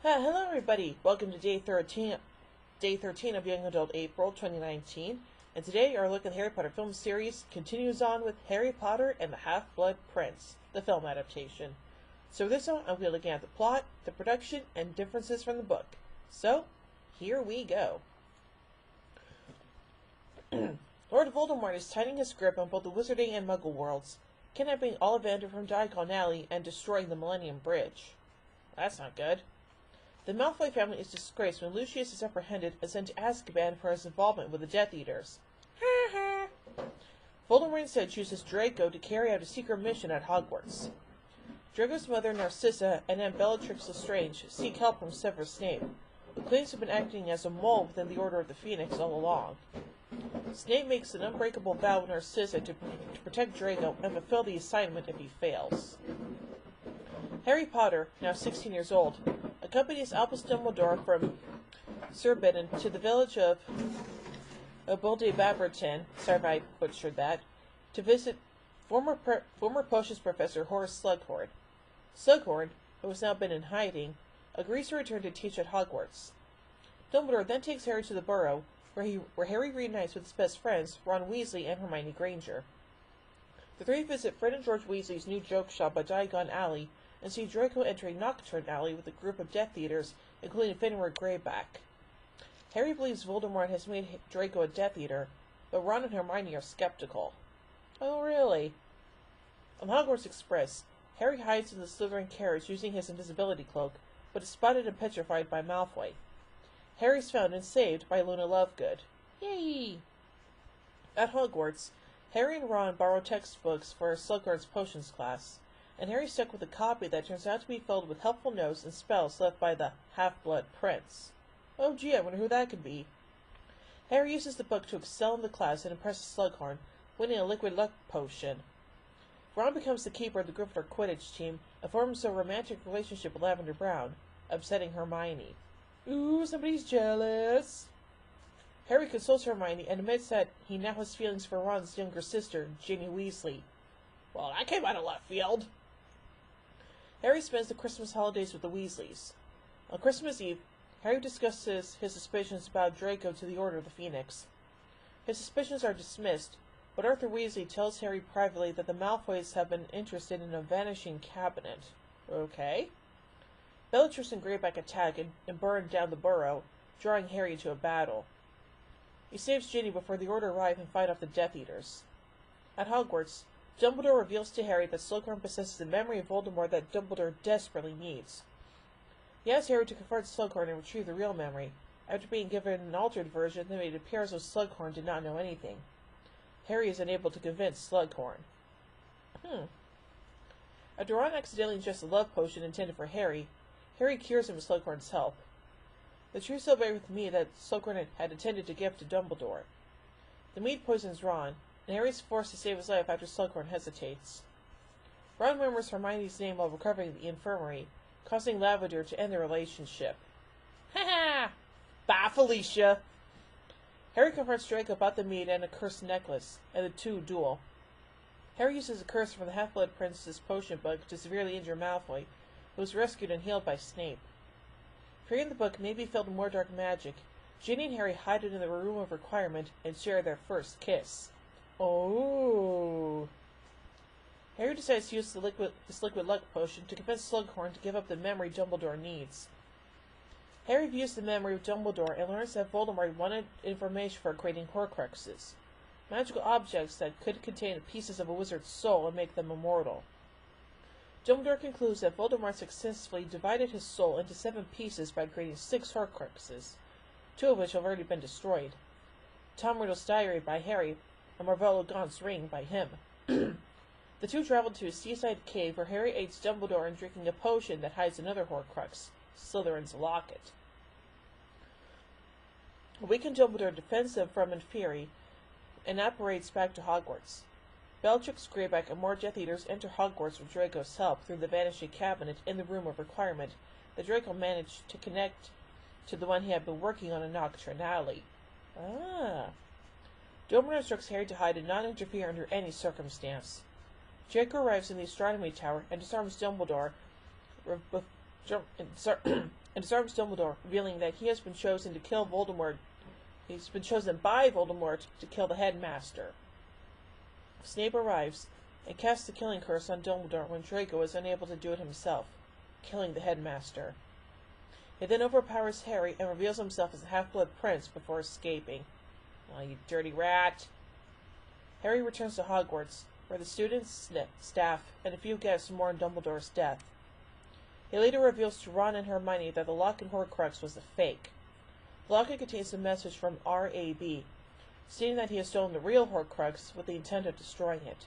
Hello everybody, welcome to day 13 of Young Adult April 2019, and today our look at the Harry Potter film series continues on with Harry Potter and the Half-Blood Prince, the film adaptation. So this one, I'll be looking at the plot, the production, and differences from the book. So, here we go. Lord Voldemort is tightening his grip on both the Wizarding and Muggle worlds, kidnapping Ollivander from Diagon Alley and destroying the Millennium Bridge. That's not good. The Malfoy family is disgraced when Lucius is apprehended and sent to Azkaban for his involvement with the Death Eaters. Ha ha! Voldemort instead chooses Draco to carry out a secret mission at Hogwarts. Draco's mother, Narcissa, and Aunt Bellatrix Lestrange seek help from Severus Snape, who claims to have been acting as a mole within the Order of the Phoenix all along. Snape makes an unbreakable vow with Narcissa to protect Draco and fulfill the assignment if he fails. Harry Potter, now 16 years old, accompanies Albus Dumbledore from Cerbydon to the village of Buldey-Babberton, sorry if I butchered that, to visit former potions professor Horace Slughorn. Slughorn, who has now been in hiding, agrees to return to teach at Hogwarts. Dumbledore then takes Harry to the Burrow, where Harry reunites with his best friends, Ron Weasley and Hermione Granger. The three visit Fred and George Weasley's new joke shop at Diagon Alley, and see Draco entering Nocturne Alley with a group of Death Eaters, including Fenrir Greyback. Harry believes Voldemort has made Draco a Death Eater, but Ron and Hermione are skeptical. Oh, really? On Hogwarts Express, Harry hides in the Slytherin carriage using his invisibility cloak, but is spotted and petrified by Malfoy. Harry's found and saved by Luna Lovegood. Yay! At Hogwarts, Harry and Ron borrow textbooks for Slughorn's potions class, and Harry's stuck with a copy that turns out to be filled with helpful notes and spells left by the Half-Blood Prince. Oh gee, I wonder who that could be. Harry uses the book to excel in the class and impresses Slughorn, winning a liquid luck potion. Ron becomes the keeper of the Gryffindor Quidditch team and forms a romantic relationship with Lavender Brown, upsetting Hermione. Ooh, somebody's jealous. Harry consoles Hermione and admits that he now has feelings for Ron's younger sister, Ginny Weasley. Well, that came out of left field. Harry spends the Christmas holidays with the Weasleys. On Christmas Eve, Harry discusses his suspicions about Draco to the Order of the Phoenix. His suspicions are dismissed, but Arthur Weasley tells Harry privately that the Malfoys have been interested in a vanishing cabinet. Okay. Bellatrix and Greyback attack and burn down the Burrow, drawing Harry into a battle. He saves Ginny before the Order arrive and fight off the Death Eaters. At Hogwarts, Dumbledore reveals to Harry that Slughorn possesses the memory of Voldemort that Dumbledore desperately needs. He asks Harry to confront Slughorn and retrieve the real memory, after being given an altered version that made it appear as though Slughorn did not know anything. Harry is unable to convince Slughorn. After Ron accidentally ingests a love potion intended for Harry, Harry cures him with Slughorn's help. The truth so bear with me that Slughorn had intended to give to Dumbledore. The mead poisons Ron, and Harry is forced to save his life after Slughorn hesitates. Ron remembers Hermione's name while recovering the infirmary, causing Lavender to end their relationship. Ha ha! Bye, Felicia! Harry confronts Draco about the mead and a cursed necklace, and the two duel. Harry uses a curse from the Half-Blood Prince's potion book to severely injure Malfoy, who was rescued and healed by Snape. Fearing the book may be filled with more dark magic, Ginny and Harry hide it in the room of requirement and share their first kiss. Oh. Harry decides to use this liquid luck potion to convince Slughorn to give up the memory Dumbledore needs. Harry views the memory of Dumbledore and learns that Voldemort wanted information for creating Horcruxes, magical objects that could contain pieces of a wizard's soul and make them immortal. Dumbledore concludes that Voldemort successfully divided his soul into 7 pieces by creating 6 Horcruxes, 2 of which have already been destroyed. Tom Riddle's diary by Harry, and Marvell Gaunt's ring by him. The two travel to a seaside cave where Harry aids Dumbledore in drinking a potion that hides another Horcrux, Slytherin's locket. Awakened Dumbledore defends them from Inferi and apparates back to Hogwarts. Bellatrix, Greyback, and more Death Eaters enter Hogwarts with Draco's help through the vanishing cabinet in the Room of Requirement that Draco managed to connect to the one he had been working on in Nocturne Alley. Dumbledore instructs Harry to hide and not interfere under any circumstance. Draco arrives in the astronomy tower and disarms Dumbledore and disarms Dumbledore, revealing that he has been chosen to kill Voldemort. He's been chosen by Voldemort to kill the headmaster. Snape arrives and casts the killing curse on Dumbledore when Draco is unable to do it himself, killing the headmaster. He then overpowers Harry and reveals himself as a half-blood prince before escaping. "Oh, you dirty rat." Harry returns to Hogwarts, where the students, staff, and a few guests mourn Dumbledore's death. He later reveals to Ron and Hermione that the lock and Horcrux was a fake. The locket contains a message from R.A.B., stating that he has stolen the real Horcrux with the intent of destroying it.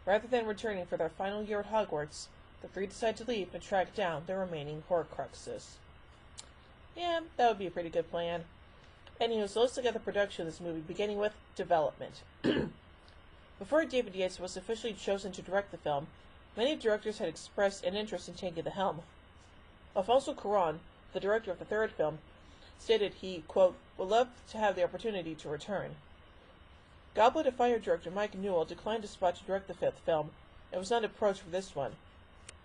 Rather than returning for their final year at Hogwarts, the three decide to leave and track down the remaining Horcruxes. Yeah, that would be a pretty good plan. Anywho, so let's look at the production of this movie, beginning with development. Before David Yates was officially chosen to direct the film, many directors had expressed an interest in taking the helm. Alfonso Cuarón, the director of the third film, stated he, quote, would love to have the opportunity to return. Goblet of Fire director Mike Newell declined a spot to direct the fifth film, and was not approached for this one.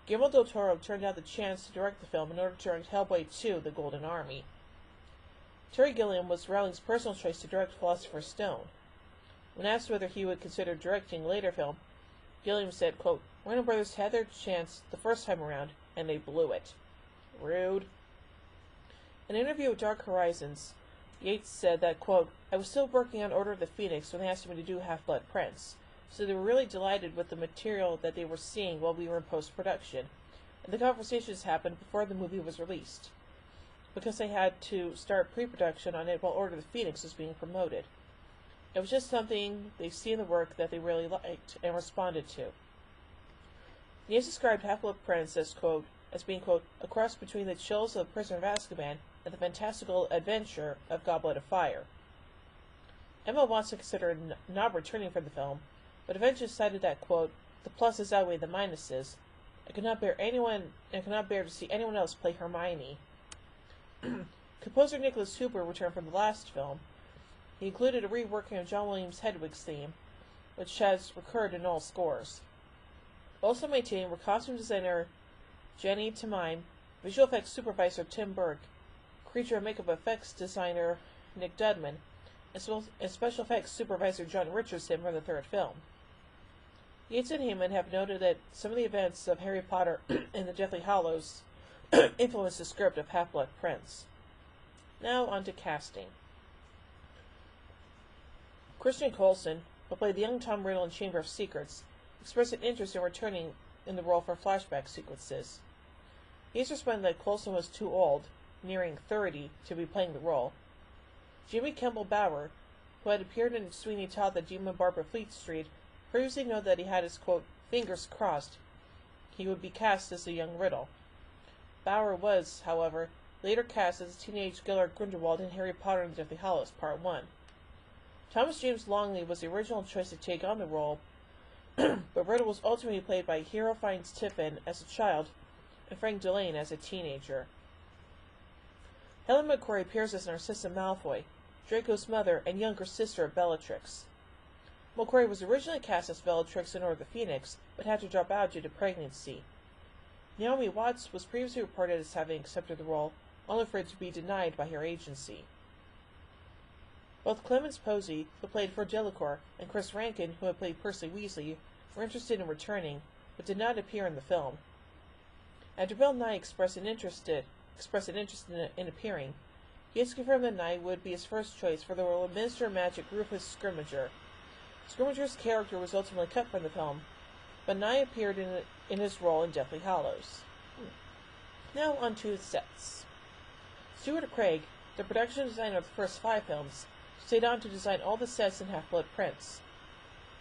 Guillermo del Toro turned down the chance to direct the film in order to direct Hellboy 2, The Golden Army. Terry Gilliam was Rowling's personal choice to direct Philosopher's Stone. When asked whether he would consider directing a later film, Gilliam said, quote, Warner Brothers had their chance the first time around, and they blew it. Rude. In an interview with Dark Horizons, Yates said that, quote, I was still working on Order of the Phoenix when they asked me to do Half-Blood Prince, so they were really delighted with the material that they were seeing while we were in post-production, and the conversations happened before the movie was released, because they had to start pre-production on it while Order of the Phoenix was being promoted. It was just something they see in the work that they really liked and responded to. Yates described Half-Blood Prince as, quote, as being, quote, a cross between the chills of Prisoner of Azkaban and the fantastical adventure of Goblet of Fire. Emma Watson considered not returning for the film, but eventually decided that, quote, the pluses outweigh the minuses. I could not bear to see anyone else play Hermione. Composer Nicholas Hooper returned from the last film. He included a reworking of John Williams' Hedwig's theme, which has recurred in all scores. Also maintained were costume designer Jenny Timine, visual effects supervisor Tim Burke, creature and makeup effects designer Nick Dudman, and special effects supervisor John Richardson for the third film. Yates and Heyman have noted that some of the events of Harry Potter and the Deathly Hallows influenced the script of Half-Blood Prince. Now on to casting. Christian Coulson, who played the young Tom Riddle in Chamber of Secrets, expressed an interest in returning in the role for flashback sequences. Yates responded that Coulson was too old, nearing 30, to be playing the role. Jimmy Campbell Bower, who had appeared in Sweeney Todd the Demon Barber Fleet Street, previously noted that he had his, quote, fingers crossed he would be cast as the young Riddle. Bower was, however, later cast as teenage Gellert Grindelwald in Harry Potter and the Deathly Hallows Part 1. Thomas James Longley was the original choice to take on the role, but Riddle was ultimately played by Hero Fiennes Tiffin as a child and Frank Delane as a teenager. Helen McCrory appears as Narcissa Malfoy, Draco's mother and younger sister of Bellatrix. McCrory was originally cast as Bellatrix in Order of the Phoenix, but had to drop out due to pregnancy. Naomi Watts was previously reported as having accepted the role, only for it to be denied by her agency. Both Clemens Posey, who played Ford Delacour, and Chris Rankin, who had played Percy Weasley, were interested in returning, but did not appear in the film. After Bill Nye expressed an interest in appearing, Yates confirmed that Nye would be his first choice for the role of Minister of Magic Rufus Scrimgeour. Scrimgeour's character was ultimately cut from the film, but Nye appeared in his role in Deathly Hallows. Now on to the sets. Stuart Craig, the production designer of the first 5 films, stayed on to design all the sets in Half-Blood Prince.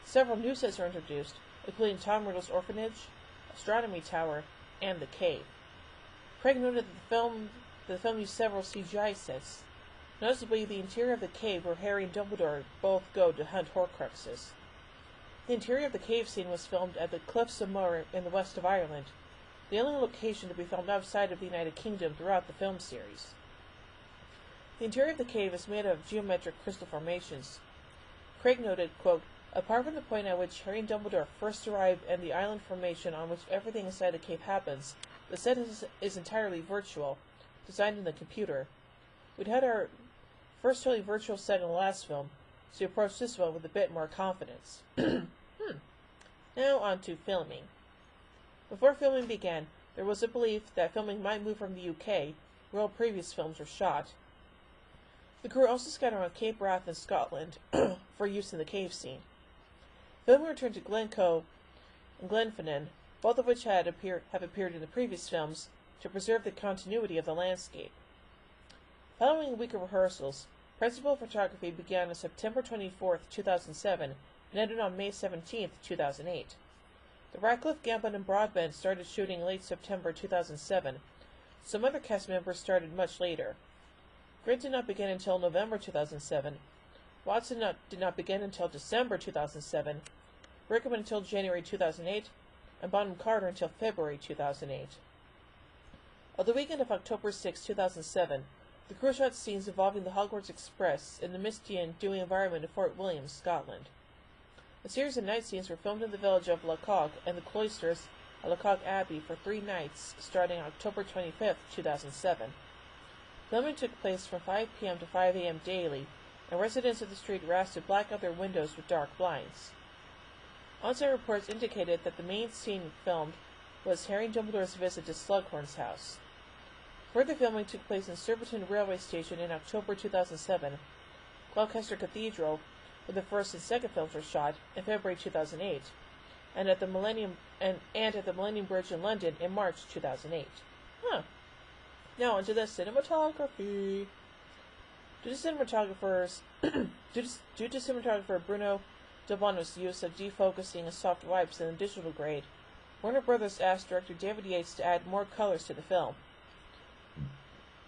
Several new sets are introduced, including Tom Riddle's orphanage, Astronomy Tower, and the cave. Craig noted that the film used several CGI sets, noticeably the interior of the cave where Harry and Dumbledore both go to hunt Horcruxes. The interior of the cave scene was filmed at the Cliffs of Moher in the west of Ireland, the only location to be filmed outside of the United Kingdom throughout the film series. The interior of the cave is made of geometric crystal formations. Craig noted, quote, apart from the point at which Harry and Dumbledore first arrive and the island formation on which everything inside the cave happens, The set is entirely virtual, designed in the computer. We'd had our first totally virtual set in the last film, so we approached this one with a bit more confidence. Now on to filming. Before filming began, there was a belief that filming might move from the UK, where all previous films were shot. The crew also scattered around Cape Wrath in Scotland for use in the cave scene. Filming returned to Glencoe and Glenfinnan, both of which have appeared in the previous films, to preserve the continuity of the landscape. Following a week of rehearsals, principal photography began on September 24, 2007, and ended on May 17, 2008. The Ratcliffe, Gambon, and Broadbent started shooting late September 2007. Some other cast members started much later. Grint did not begin until November 2007. Watson did not begin until December 2007. Rickham until January 2008, and Bonham Carter until February 2008. On the weekend of October 6, 2007, the crew shot scenes involving the Hogwarts Express in the misty and dewy environment of Fort William, Scotland. A series of night scenes were filmed in the village of Lacock and the cloisters at Lacock Abbey for 3 nights, starting October 25, 2007. Filming took place from 5 p.m. to 5 a.m. daily, and residents of the street were asked to black out their windows with dark blinds. On-site reports indicated that the main scene filmed was Harry Dumbledore's visit to Slughorn's house. Further filming took place in Surbiton Railway Station in October 2007, Gloucester Cathedral, where the first and second films were shot, in February 2008, and at the Millennium Bridge in London in March 2008. Now onto the cinematography. Due to cinematographer Bruno Delbono's use of defocusing and soft wipes in the digital grade, Warner Brothers asked director David Yates to add more colors to the film.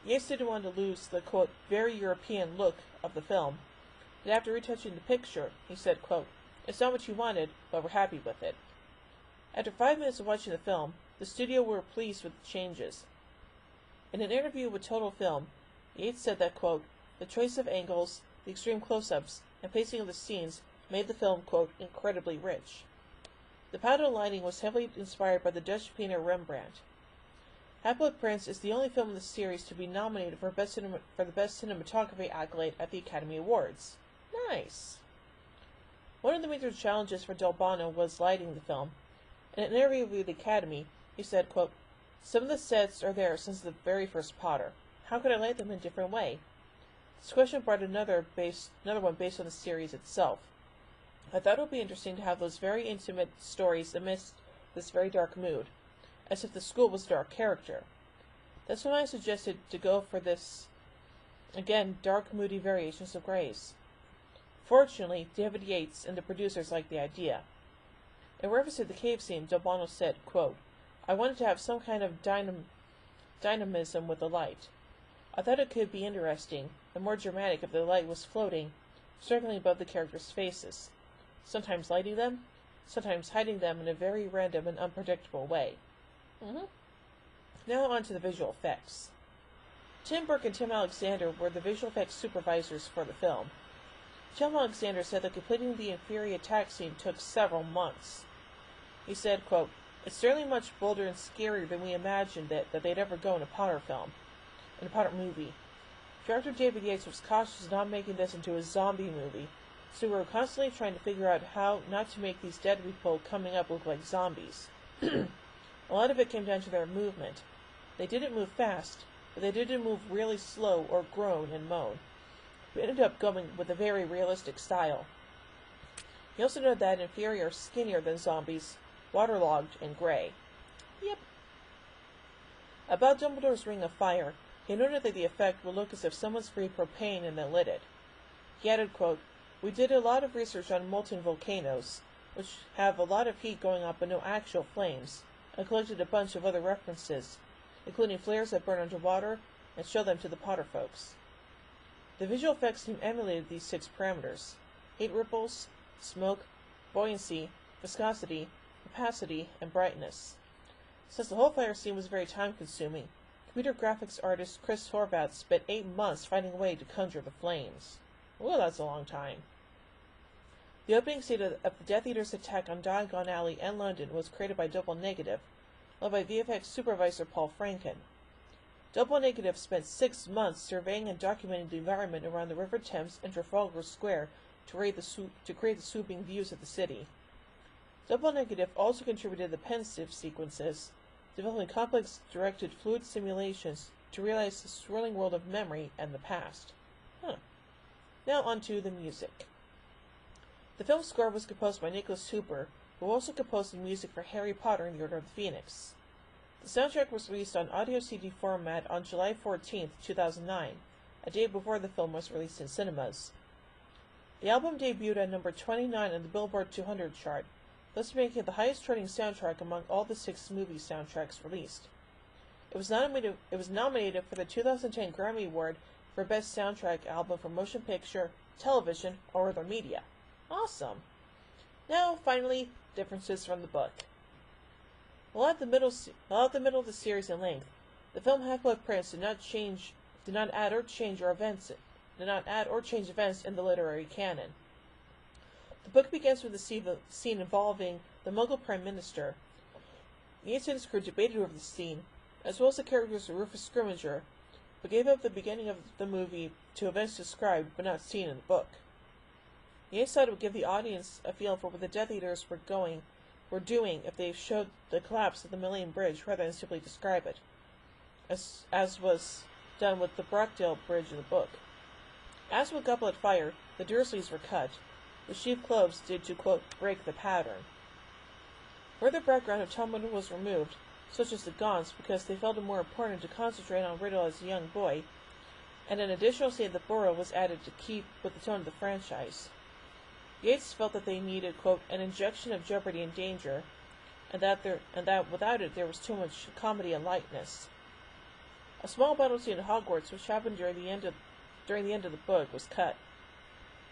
Yates didn't want to lose the, quote, very European look of the film, and after retouching the picture, he said, quote, it's not what you wanted, but we're happy with it. After 5 minutes of watching the film, the studio were pleased with the changes. In an interview with Total Film, Yates said that, quote, the choice of angles, the extreme close-ups, and pacing of the scenes made the film, quote, incredibly rich. The pattern lighting was heavily inspired by the Dutch painter Rembrandt. Half-Blood Prince is the only film in the series to be nominated for the Best Cinematography accolade at the Academy Awards. Nice! One of the major challenges for Del Bono was lighting the film. In an interview with the Academy, he said, quote, some of the sets are there since the very first Potter. How could I light them in a different way? This question brought another one based on the series itself. I thought it would be interesting to have those very intimate stories amidst this very dark mood, as if the school was a dark character. That's when I suggested to go for this, again, dark, moody variations of grays. Fortunately, David Yates and the producers liked the idea. In reference to the cave scene, Del Bono said, quote, I wanted to have some kind of dynamism with the light. I thought it could be interesting and more dramatic if the light was floating, circling above the characters' faces, sometimes lighting them, sometimes hiding them in a very random and unpredictable way. Now on to the visual effects. Tim Burke and Tim Alexander were the visual effects supervisors for the film. Tim Alexander said that completing the Inferi attack scene took several months. He said, quote, it's certainly much bolder and scarier than we imagined that they'd ever go in a Potter movie. Director David Yates was cautious of not making this into a zombie movie, so we were constantly trying to figure out how not to make these dead people coming up look like zombies. A lot of it came down to their movement. They didn't move fast, but they didn't move really slow or groan and moan. We ended up going with a very realistic style. He also noted that Inferi are skinnier than zombies, waterlogged and gray. Yep. About Dumbledore's Ring of Fire, he noted that the effect would look as if someone sprayed propane and then lit it. He added, quote, we did a lot of research on molten volcanoes, which have a lot of heat going up but no actual flames, and collected a bunch of other references, including flares that burn underwater, and showed them to the Potter folks. The visual effects team emulated these 6 parameters: heat ripples, smoke, buoyancy, viscosity, opacity, and brightness. Since the whole fire scene was very time-consuming, computer graphics artist Chris Horvath spent 8 months finding a way to conjure the flames. Well, that's a long time. The opening scene of the Death Eater's attack on Diagon Alley and London was created by Double Negative, led by VFX supervisor Paul Franken. Double Negative spent 6 months surveying and documenting the environment around the River Thames and Trafalgar Square to create the swooping views of the city. Double Negative also contributed to the pensive sequences, developing complex directed fluid simulations to realize the swirling world of memory and the past. Now on to the music. The film score was composed by Nicholas Hooper, who also composed the music for Harry Potter and the Order of the Phoenix. The soundtrack was released on audio CD format on July 14, 2009, a day before the film was released in cinemas. The album debuted at number 29 on the Billboard 200 chart, thus making it the highest charting soundtrack among all the 6 movie soundtracks released. It was nominated for the 2010 Grammy Award for Best Soundtrack Album for Motion Picture, Television, or Other Media. Awesome! Now, finally, differences from the book. While at the middle of the series in length, the film Half-Blood Prince did not add or change events in the literary canon. The book begins with a scene involving the Muggle Prime Minister. Yates and his crew debated over the scene, as well as the characters of Rufus Scrimgeour, but gave up the beginning of the movie to events described but not seen in the book. Yates thought it would give the audience a feel for what the Death Eaters were doing if they showed the collapse of the Millennium Bridge rather than simply describe it, as was done with the Brockdale Bridge in the book. As with Goblet Fire, the Dursleys were cut, the sheep clothes did to, quote, break the pattern. Further background of Talmud was removed, such as the Gaunts, because they felt it more important to concentrate on Riddle as a young boy, and an additional scene of the Burrow was added to keep with the tone of the franchise. Yates felt that they needed, quote, an injection of jeopardy and danger, and that without it there was too much comedy and lightness. A small battle scene at Hogwarts, which happened during the end of the book, was cut.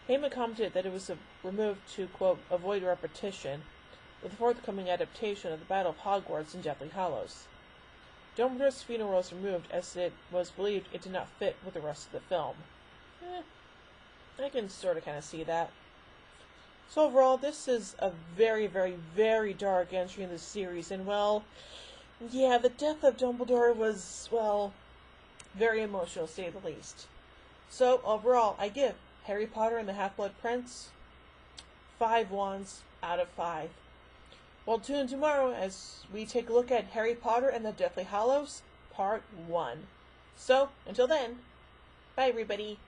Heyman commented that it was removed to, quote, avoid repetition, with the forthcoming adaptation of the Battle of Hogwarts in Deathly Hallows. Dumbledore's funeral was removed as it was believed it did not fit with the rest of the film. I can sort of kind of see that. So overall, this is a very, very, very dark entry in the series, and well, yeah, the death of Dumbledore was, well, very emotional, to say the least. So overall, I give Harry Potter and the Half-Blood Prince 5 wands out of 5. Well, tune in tomorrow as we take a look at Harry Potter and the Deathly Hallows, Part 1. So, until then, bye everybody.